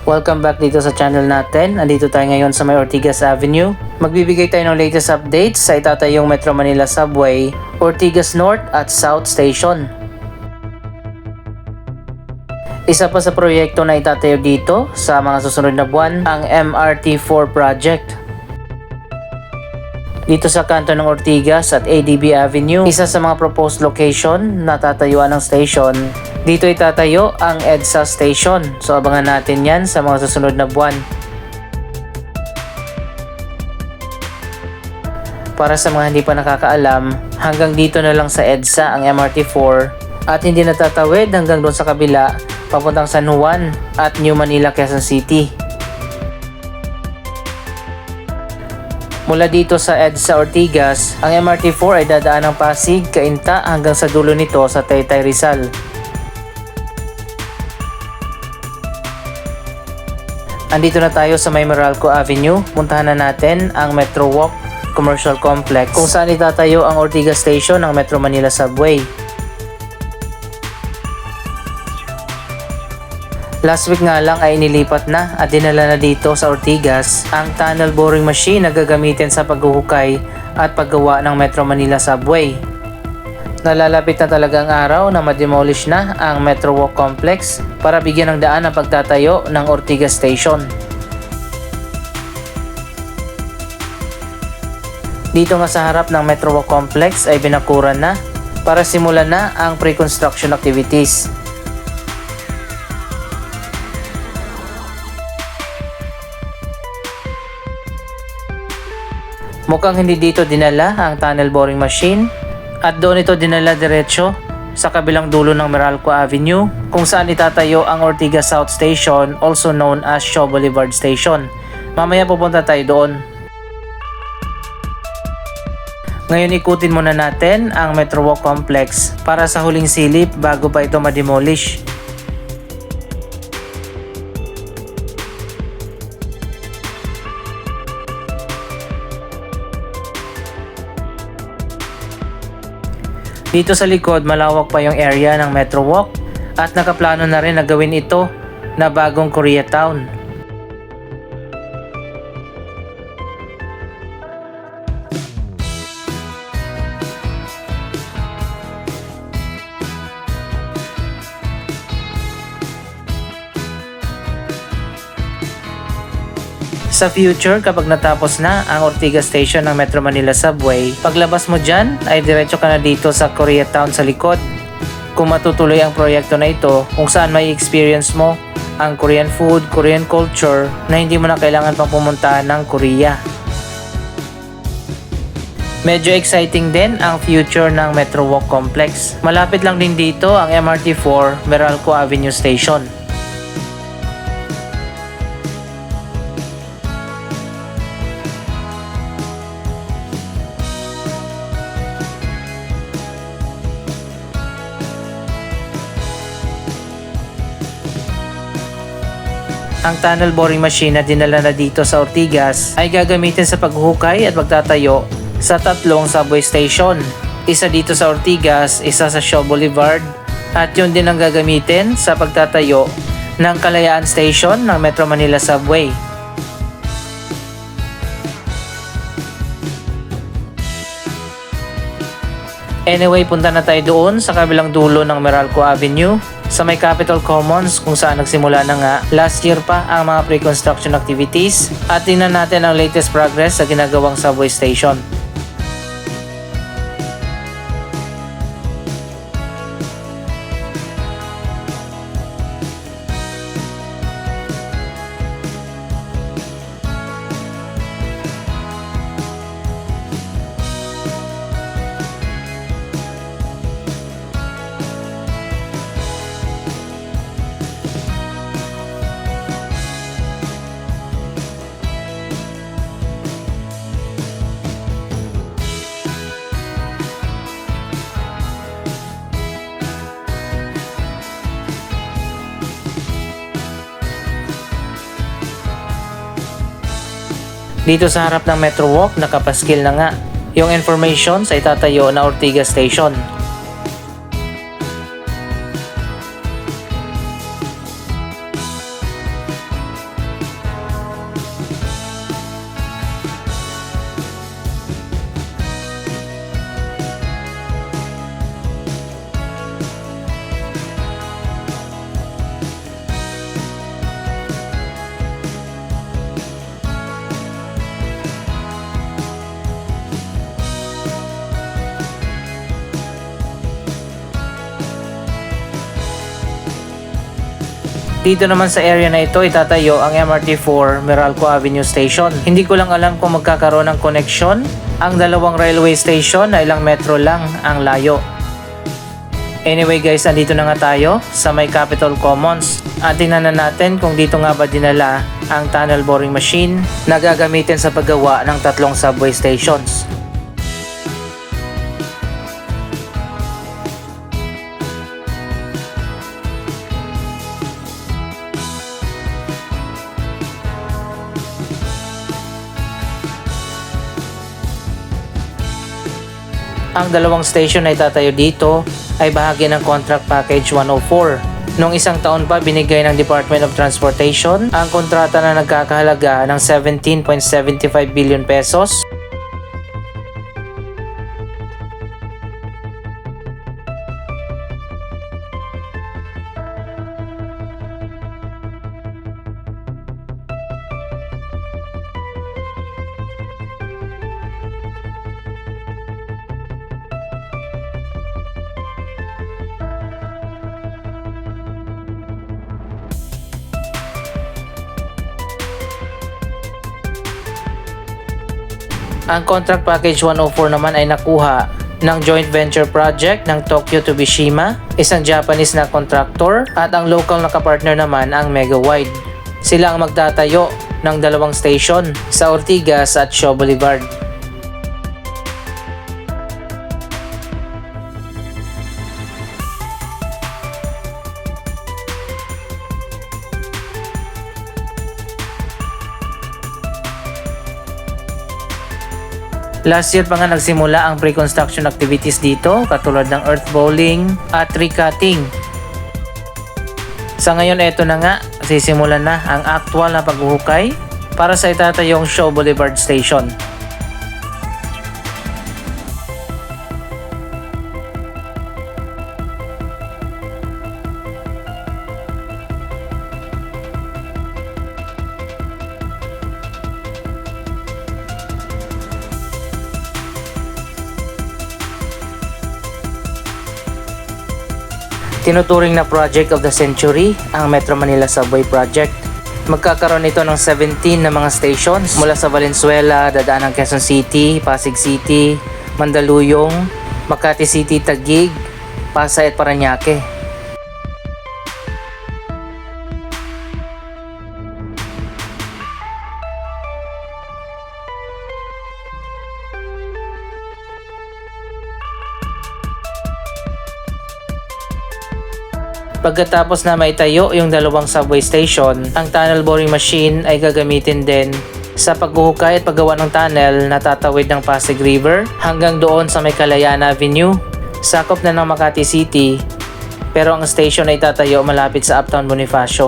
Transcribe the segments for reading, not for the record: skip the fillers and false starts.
Welcome back dito sa channel natin. Andito tayo ngayon sa may Ortigas Avenue. Magbibigay tayo ng latest updates sa itatayong Metro Manila Subway, Ortigas North at South Station. Isa pa sa proyekto na itatayo dito sa mga susunod na buwan, ang MRT4 project. Dito sa kanto ng Ortigas at ADB Avenue, isa sa mga proposed location na tatayuan ng station. Dito itatayo ang EDSA Station. So abangan natin yan sa mga susunod na buwan. Para sa mga hindi pa nakakaalam, hanggang dito na lang sa EDSA ang MRT4 at hindi natatawid hanggang doon sa kabila papuntang San Juan at New Manila, Quezon City. Mula dito sa EDSA Ortigas, ang MRT4 ay dadaan ng Pasig, Cainta hanggang sa dulo nito sa Taytay, Rizal. Andito na tayo sa may Meralco Avenue. Puntahan na natin ang Metro Walk Commercial Complex kung saan itatayo ang Ortigas Station ng Metro Manila Subway. Last week nga lang ay inilipat na at dinala na dito sa Ortigas ang tunnel boring machine na gagamitin sa paghuhukay at paggawa ng Metro Manila Subway. Nalalapit na talaga ang araw na ma-demolish na ang Metro Walk Complex para bigyan ng daan ang pagtatayo ng Ortigas Station. Dito nga sa harap ng Metro Walk Complex ay binakuran na para simulan na ang pre-construction activities. Mukhang hindi dito dinala ang tunnel boring machine at doon ito dinala diretso sa kabilang dulo ng Meralco Avenue kung saan itatayo ang Ortigas South Station, also known as Shaw Boulevard Station. Mamaya pupunta tayo doon. Ngayon ikutin muna natin ang Metro Walk Complex para sa huling silip bago pa ito ma-demolish. Dito sa likod, malawak pa yung area ng Metro Walk at nakaplano na rin na gawin ito na bagong Koreatown. Sa future, kapag natapos na ang Ortigas Station ng Metro Manila Subway, paglabas mo dyan ay diretso ka na dito sa Koreatown sa likod. Kung matutuloy ang proyekto na ito, kung saan may experience mo ang Korean food, Korean culture na hindi mo na kailangan pang pumunta ng Korea. Medyo exciting din ang future ng Metro Walk Complex. Malapit lang din dito ang MRT4 Meralco Avenue Station. Ang tunnel boring machine na dinala na dito sa Ortigas ay gagamitin sa paghuhukay at pagtatayo sa tatlong subway station. Isa dito sa Ortigas, isa sa Shaw Boulevard at yun din ang gagamitin sa pagtatayo ng Kalayaan Station ng Metro Manila Subway. Anyway, punta na tayo doon sa kabilang dulo ng Meralco Avenue sa may Capitol Commons kung saan nagsimula na nga last year pa ang mga pre-construction activities at tingnan natin ang latest progress sa ginagawang subway station. Dito sa harap ng Metro Walk, nakapaskil na nga yung information sa itatayo na Ortigas Station. Dito naman sa area na ito itatayo ang MRT4 Meralco Avenue Station. Hindi ko lang alam kung magkakaroon ng koneksyon ang dalawang railway station na ilang metro lang ang layo. Anyway guys, andito na nga tayo sa may Capitol Commons at tingnan na natin kung dito nga ba dinala ang tunnel boring machine na gagamitin sa paggawa ng 3 subway stations. Ang dalawang station na itatayo dito ay bahagi ng Contract Package 104. Noong isang taon pa binigay ng Department of Transportation ang kontrata na nagkakahalaga ng 17.75 billion pesos. Ang Contract Package 104 naman ay nakuha ng joint venture project ng Tokyo to Bishima, isang Japanese na contractor, at ang local na kapartner naman ang Megawide. Sila ang magtatayo ng dalawang station sa Ortigas at Shaw Boulevard. Last year pa nga nagsimula ang pre-construction activities dito katulad ng earth bowling at tree cutting. Sa ngayon eto na nga, sisimulan na ang actual na paghuhukay para sa itatayong Shaw Boulevard Station. Tinuturing na project of the century ang Metro Manila Subway Project. Magkakaroon ito ng 17 na mga stations mula sa Valenzuela, dadaan ng Quezon City, Pasig City, Mandaluyong, Makati City, Taguig, Pasay at Parañaque. Pagkatapos na maitayo yung dalawang subway station, ang tunnel boring machine ay gagamitin din sa paghuhukay at paggawa ng tunnel na tatawid ng Pasig River hanggang doon sa may Kalayaan Avenue. Sakop na ng Makati City, pero ang station ay tatayo malapit sa Uptown Bonifacio.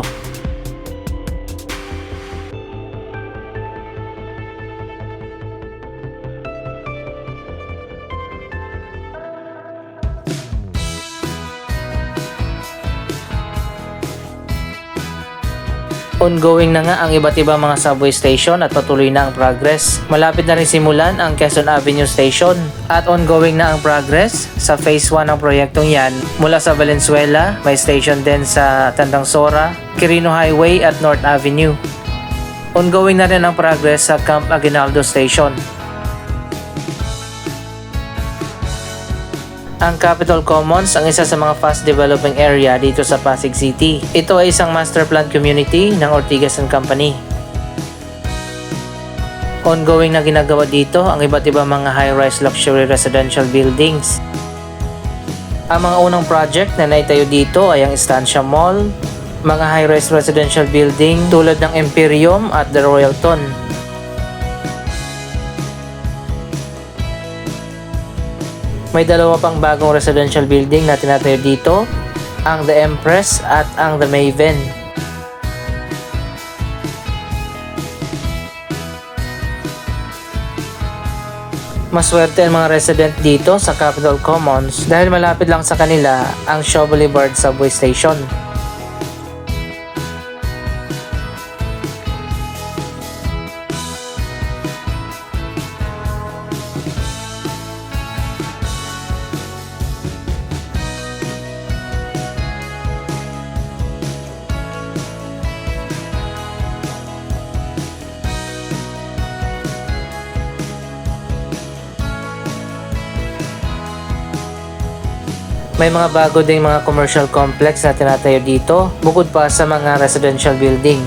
Ongoing na nga ang iba't ibang mga subway station at patuloy na ang progress. Malapit na rin simulan ang Quezon Avenue Station at ongoing na ang progress sa Phase 1 ng proyektong yan. Mula sa Valenzuela, may station din sa Tandang Sora, Quirino Highway at North Avenue. Ongoing na rin ang progress sa Camp Aguinaldo Station. Ang Capitol Commons ang isa sa mga fast developing area dito sa Pasig City. Ito ay isang master plan community ng Ortigas and Company. Ongoing na ginagawa dito ang iba't ibang mga high-rise luxury residential buildings. Ang mga unang project na naitayo dito ay ang Estancia Mall, mga high-rise residential building tulad ng Imperium at The Royalton. May dalawa pang bagong residential building na tinatayo dito, ang The Empress at ang The Maven. Maswerte ang mga resident dito sa Capitol Commons dahil malapit lang sa kanila ang Shaw Boulevard Subway Station. May mga bago ding mga commercial complex na tinatayo dito, bukod pa sa mga residential building.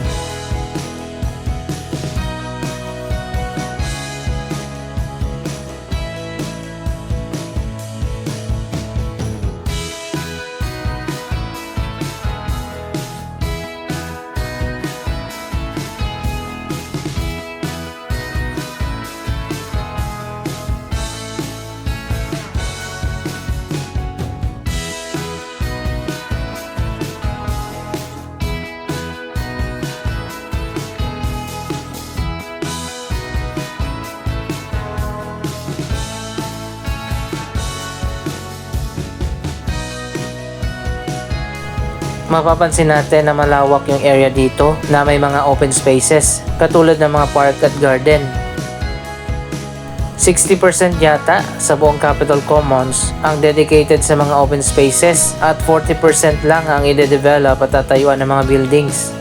Mapapansin natin na malawak yung area dito na may mga open spaces katulad ng mga park at garden. 60% yata sa buong Capitol Commons ang dedicated sa mga open spaces at 40% lang ang i-develop at tatayuan ng mga buildings.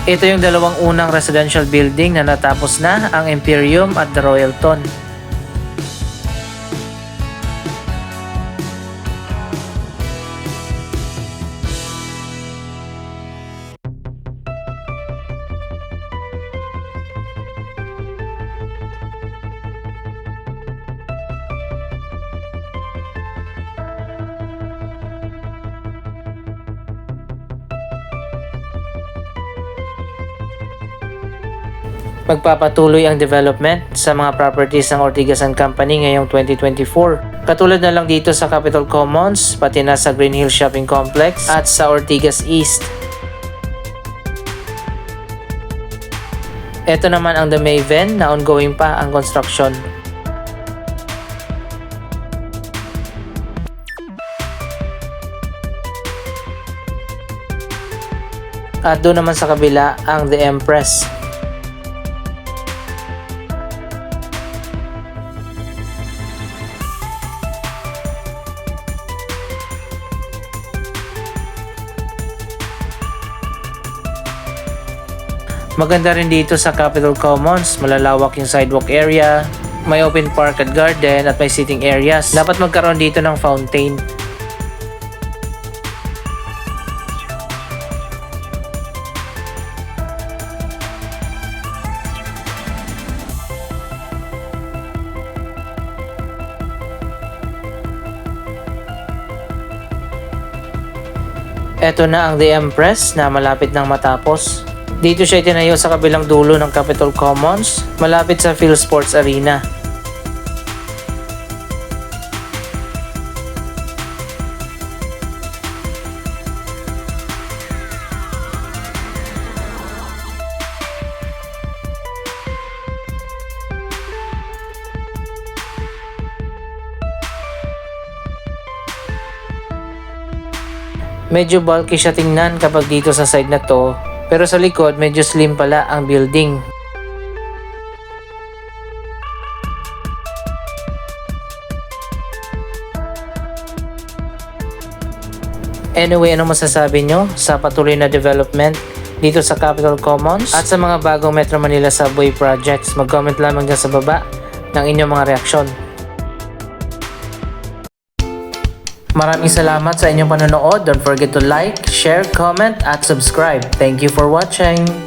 Ito yung dalawang unang residential building na natapos na, ang Imperium at The Royalton. Magpapatuloy ang development sa mga properties ng Ortigas & Company ngayong 2024. Katulad na lang dito sa Capitol Commons, pati na sa Green Hills Shopping Complex at sa Ortigas East. Ito naman ang The Maven na ongoing pa ang construction. At doon naman sa kabila ang The Empress. Maganda rin dito sa Capitol Commons, malalawak yung sidewalk area, may open park at garden at may sitting areas. Dapat magkaroon dito ng fountain. Ito na ang The Empress na malapit nang matapos. Dito siya itinayo sa kabilang dulo ng Capitol Commons, malapit sa PhilSports Arena. Medyo bulky siya tingnan kapag dito sa side na to, pero sa likod medyo slim pala ang building. Anyway, ano masasabi nyo sa patuloy na development dito sa Capitol Commons at sa mga bagong Metro Manila Subway projects? Mag-comment lamang dyan sa baba ng inyong mga reaksyon. Maraming salamat sa inyong panonood. Don't forget to like, share, comment, at subscribe. Thank you for watching!